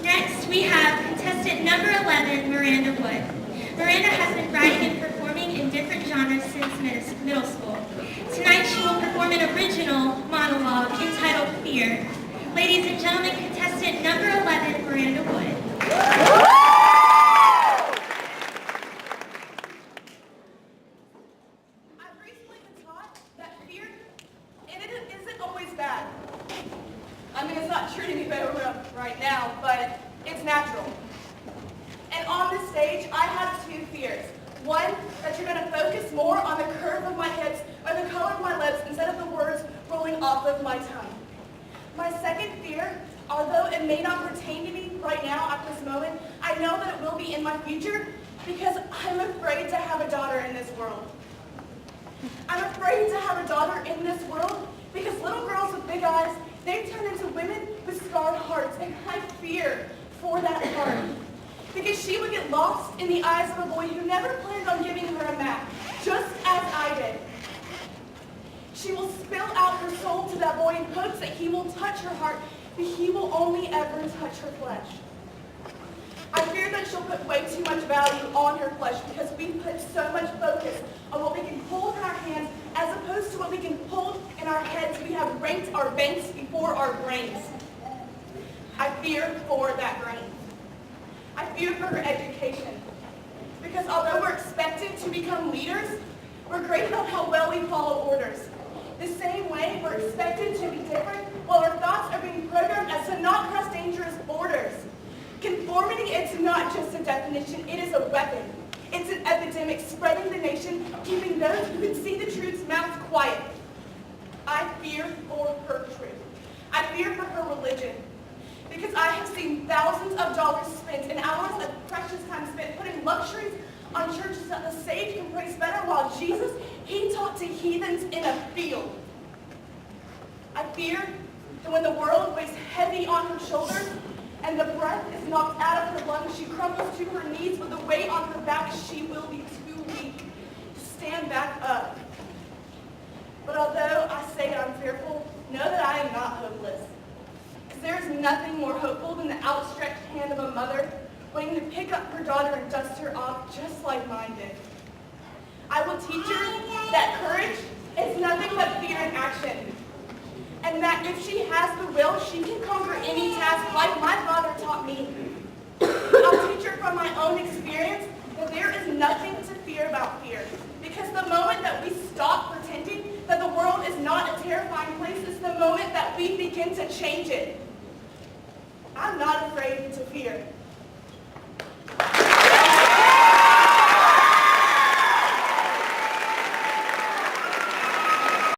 Next, we have contestant number 11, Miranda Wood. Miranda has been writing and performing in different genres since middle school. Tonight, she will perform an original monologue entitled Fear. Ladies and gentlemen, contestant number 11, Miranda Wood. I've recently been taught that fear, and it isn't always bad. I mean, it's not treating me better right now, but it's natural. And on this stage, I have two fears. One, that you're going to focus more on the curve of my hips or the color of my lips instead of the words rolling off of my tongue. My second fear, although it may not pertain to me right now at this moment, I know that it will be in my future because I'm afraid to have a daughter in this world. I'm afraid to have a daughter in this world because little girls with big eyes, they turn into women with scarred hearts, and I fear for that heart. Because she would get lost in the eyes of a boy who never planned on giving her a map, just as I did. She will spill out her soul to that boy in hopes that he will touch her heart, but he will only ever touch her flesh. I fear that she'll put way too much value on her flesh because we put so much focus on what we can hold in our hands as opposed to what we can hold in our heads. We have ranked our banks before our brains. I fear for that brain. I fear for her education. Because although we're expected to become leaders, we're great about how well we follow orders. The same way we're expected to be different while our thoughts are being programmed as to not cross dangerous borders. Conformity is not just a definition, it is a weapon. It's an epidemic spreading the nation, keeping those who can see the truth's mouths quiet. I fear for her truth. I fear for her religion. Because I have seen thousands of dollars spent and hours of precious time spent putting luxuries on churches that the saved can praise better, while Jesus, he taught to heathens in a field. I fear that when the world weighs heavy on her shoulders and the breath is knocked out of her lungs, she crumbles to her knees with the weight on her back, she will be too weak to stand back up. But although I say I'm fearful, know that I am not hopeless. There is nothing more hopeful than the outstretched hand of a mother waiting to pick up her daughter and dust her off just like mine did. I will teach her that courage is nothing but fear in action, and that if she has the will, she can conquer any task like my father taught me. I'll teach her from my own experience that there is nothing to fear about fear, because the moment that we stop pretending that the world is not a terrifying place is the moment that we begin to change it. I'm not afraid to fear.